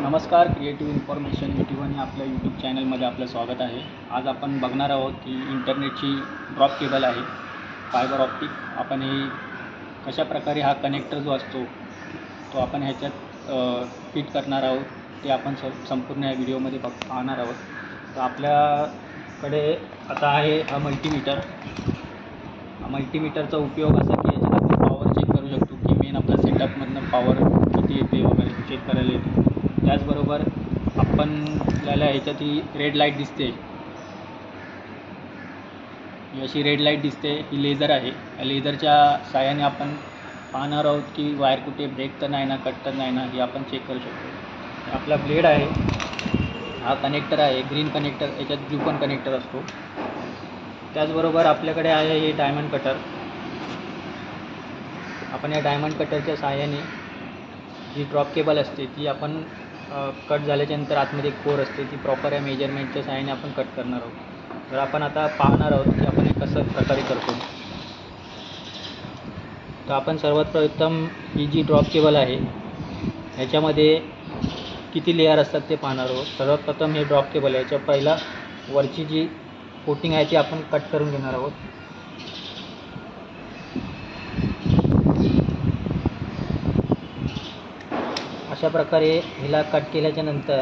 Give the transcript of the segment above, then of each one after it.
नमस्कार, creative information 81 या आपल्या यूट्यूब चॅनलमध्ये आपलं स्वागत आहे. आज आपण बघणार आहोत की इंटरनेटची ड्रॉप केबल आहे, फायबर ऑप्टिक. आपण हे कशाप्रकारे हा कनेक्टर जो असतो तो आपण ह्याच्यात फिट करणार आहोत, ते आपण संपूर्ण या व्हिडिओमध्ये पाहणार आहोत. तर आपल्याकडे आता आहे हा मल्टीमीटर. मल्टीमीटरचा उपयोग असा की याच्यात आपण पॉवर चेक करू शकतो की मेन आपल्या सेटअपमधनं पॉवर किती येते वगैरे चेक करायला येते. त्याचबरोबर आपल्याला ह्याच्यात ही रेड लाईट दिसते, ही अशी रेड लाईट दिसते, ही लेझर आहे. या लेझरच्या साहाय्याने आपण पाहणार आहोत की वायर कुठे ब्रेक तर नाही ना, कट तर नाही ना, हे आपण चेक करू शकतो. आपला ब्लेड आहे, हा कनेक्टर आहे, ग्रीन कनेक्टर, याच्यात ब्लू पण कनेक्टर असतो. त्याचबरोबर आपल्याकडे आहे हे डायमंड कटर. आपण या डायमंड कटरच्या साहाय्याने जी ड्रॉप केबल असते ती आपण कट झाल्याच्यानंतर आतमध्ये एक कोर असते, ती प्रॉपर या मेजरमेंटच्या साहाय्याने आपण कट करणार आहोत. तर आपण आता पाहणार आहोत की आपण हे कसं प्रकारे करतो. तर आपण सर्वात प्रथम ही जी ड्रॉप केबल आहे ह्याच्यामध्ये किती लेअर असतात ते पाहणार आहोत. सर्वात प्रथम हे ड्रॉप केबल आहे, याच्या पहिला वरची जी कोटिंग आहे ती आपण कट करून घेणार आहोत. अशा प्रकारे हिला कट केल्याच्या नंतर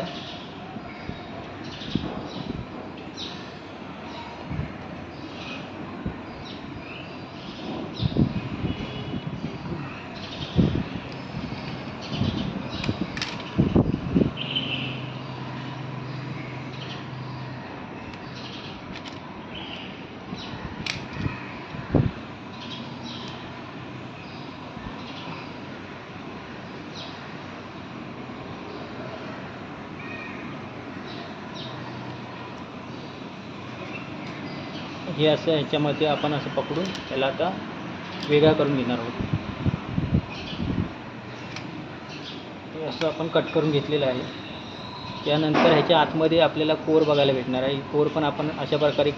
हे असं ह्याच्यामध्ये आपण असं पकडून त्याला आता वेगळा करून घेणार आहोत. हे असं आपण कट करून घेतलेलं आहे. त्यानंतर ह्याच्या आतमध्ये आपल्याला कोर बघायला भेटणार आहे. कोर पण आपण अशा प्रकारे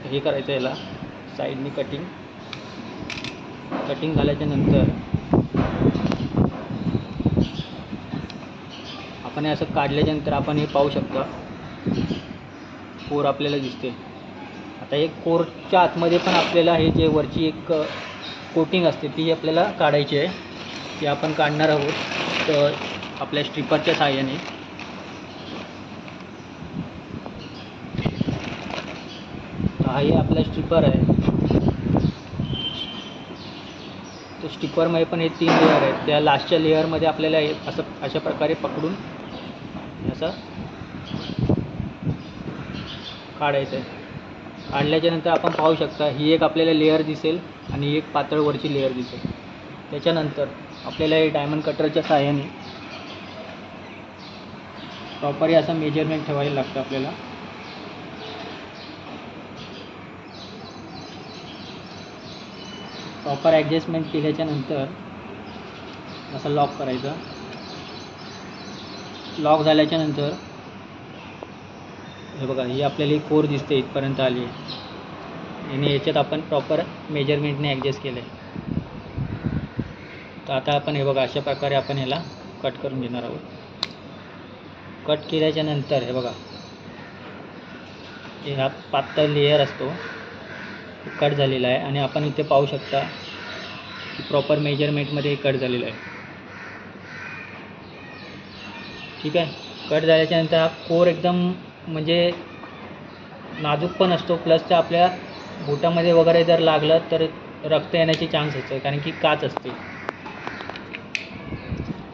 हे करायचं, याला साईडनी कटिंग झाल्याच्या नंतर आपण हे असं काढल्याच्यानंतर आपण हे पाहू शकता कोर आपल्याला दिसते. आता हे कोरच्या आतमध्ये पण आपल्याला हे जे वरची एक कोटिंग असते ती आपल्याला काढायची आहे, ती आपण काढणार आहोत तर आपल्या स्ट्रिपरच्या साहाय्याने. हा हे आपला स्ट्रिपर आहे. तर स्ट्रिपरमध्ये पण हे 3 लेअर आहेत. त्या लास्टच्या लेअरमध्ये आपल्याला हे अशा प्रकारे पकडून असं काढायचं आहे. काढल्याच्यानंतर आपण पाहू शकता ही एक आपल्याला लेअर दिसेल आणि एक पातळ वरची लेअर दिसेल. त्याच्यानंतर आपल्याला हे डायमंड कटरच्या साहाय्याने प्रॉपरली असं मेजरमेंट ठेवायला लागतं आपल्याला. प्रॉपर ॲडजस्टमेंट केल्याच्यानंतर असं लॉक करायचं. लॉक झाल्याच्यानंतर हे बघा, ही आपल्याला ही कोर दिसते इथपर्यंत आली आहे आणि याच्यात आपण प्रॉपर मेजरमेंटने ॲडजस्ट केलं आहे. तर आता आपण हे बघा अशा प्रकारे आपण ह्याला कट करून घेणार आहोत. कट केल्याच्यानंतर हे बघा, हे हा पातळ लेअर असतो कट झालेला आहे आणि आपण इथे पाहू शकता की प्रॉपर मेजरमेंटमध्ये कट झालेलं आहे. ठीक आहे. कट झाल्याच्यानंतर हा कोर एकदम म्हणजे नाजूक पण असतो, प्लस त्या आपल्या बोटामध्ये वगैरे जर लागलं तर रक्त येण्याचे चान्स असतात, कारण की काच असते.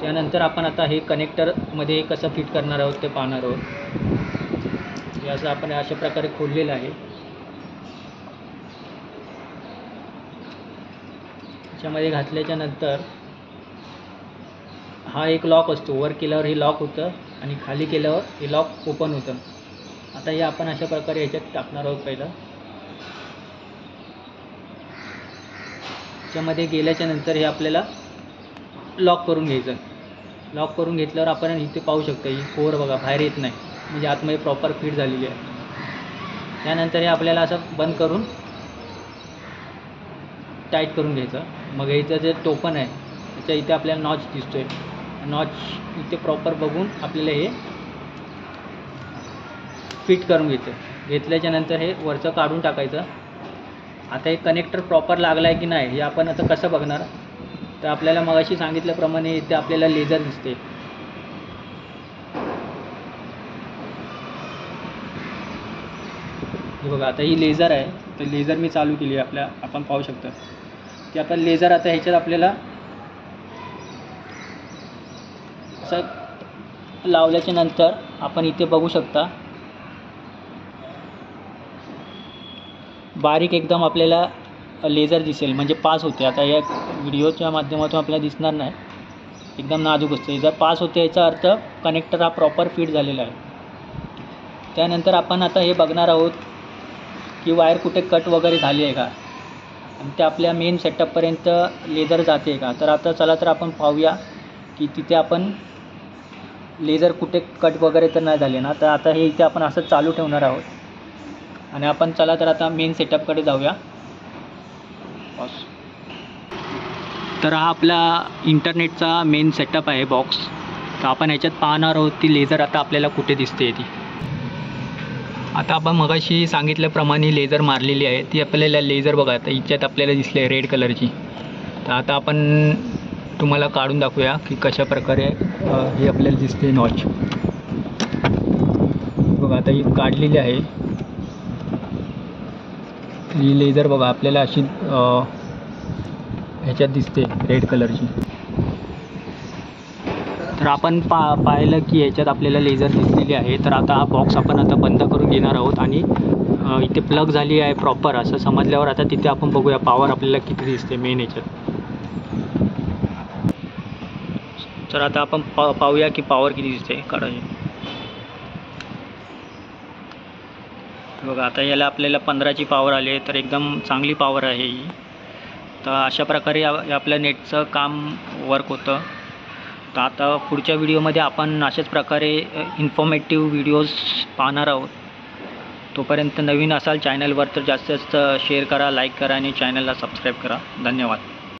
त्यानंतर आपण आता हे कनेक्टरमध्ये कसं फिट करणार आहोत ते पाहणार आहोत. हे असं आपण अशा प्रकारे खोललेलं आहे. त्याच्यामध्ये घातल्याच्या नंतर हा एक लॉक असतो. वर केल्यावर हे लॉक होतं आणि खाली केल्यावर हे लॉक ओपन होतं. आता हे आपण अशा प्रकारे ह्याच्यात टाकणार आहोत. पहिलं त्याच्यामध्ये गेल्याच्या नंतर हे आपल्याला लॉक करून घ्यायचं. लॉक करून घेतल्यावर आपण इथे पाहू शकता ही कोर बघा बाहेर येत नाही, म्हणजे आतमध्ये प्रॉपर फिट झालेली आहे. त्यानंतर हे आपल्याला असं बंद करून टाईट करून घ्यायचं. मग याचं जे टोपण आहे त्याच्या इथे आपल्याला नॉच दिसतोय, नॉच इथे प्रॉपर बघून आपल्याला हे फिट करून घेतल्याच्या नंतर हे वरचं काढून टाकायचं. आता हे कनेक्टर प्रॉपर लागला आहे की नाही हे आपण आता कसं बघणार, तर आपल्याला मगाशी सांगितल्याप्रमाणे इथे आपल्याला लेझर दिसते. हे बघा, आता ही लेझर आहे, तर लेझर मी चालू केली आहे. आपण पाहू शकता की आता लेझर आता ह्याच्यात आपल्याला असं लावल्याच्या नंतर आपण इथे बघू शकता बारीक एकदम आपल्याला लेझर दिसेल, म्हणजे पास होते. आता या व्हिडिओच्या माध्यमातून आपल्याला दिसणार नाही, एकदम नाजूक असते. जर पास होते याचा अर्थ कनेक्टर हा प्रॉपर फिट झालेला आहे. त्यानंतर आपण आता हे बघणार आहोत की वायर कुठे कट वगैरे झाली आहे का आणि ते आपल्या मेन सेटअपपर्यंत लेझर जाते का. तर आता चला तर आपण पाहूया की तिथे आपण लेझर कुठे कट वगैरे तर नाही झाले ना. तर आता हे इथे आपण असं चालू ठेवणार आहोत आणि आपण चला तर आता मेन सेटअपकडे जाऊया. तर हा आपला इंटरनेटचा मेन सेटअप आहे बॉक्स. तर आपण याच्यात पाहणार आहोत की लेझर आता आपल्याला कुठे दिसते ती. आता आपण मगाशी सांगितल्याप्रमाणे लेझर मारलेली आहे, ती आपल्याला लेझर बघा आता हिच्यात आपल्याला दिसली आहे रेड कलरची. तर आता आपण तुम्हाला काढून दाखवूया की कशा प्रकारे हे आपल्याला दिसते नॉच. बघा आता ही काढलेली आहे, ही लेझर बघा आपल्याला अशी ह्याच्यात दिसते रेड कलरची. तर आपण पाहिलं की ह्याच्यात आपल्याला लेझर दिसलेली आहे. तर आता हा बॉक्स आपण आता बंद करून घेणार आहोत आणि इथे प्लग झाली आहे प्रॉपर असं समजल्यावर आता तिथे आपण बघूया पॉवर आपल्याला किती दिसते मेन ह्याच्यात. तर आता आपण पाहूया की पॉवर किती दिसते काढायची. बघा आता याला आपल्याला 15ची पॉवर आली आहे, तर एकदम चांगली पॉवर आहे ही. तर अशा प्रकारे आपल्या नेटचं काम वर्क होतं. तर आता पुढच्या व्हिडिओमध्ये आपण अशाच प्रकारे इन्फॉर्मेटिव्ह व्हिडिओज पाहणार आहोत. तोपर्यंत नवीन असाल चॅनलवर तर जास्तीत जास्त शेअर करा, लाईक करा आणि चॅनलला सबस्क्राईब करा. धन्यवाद.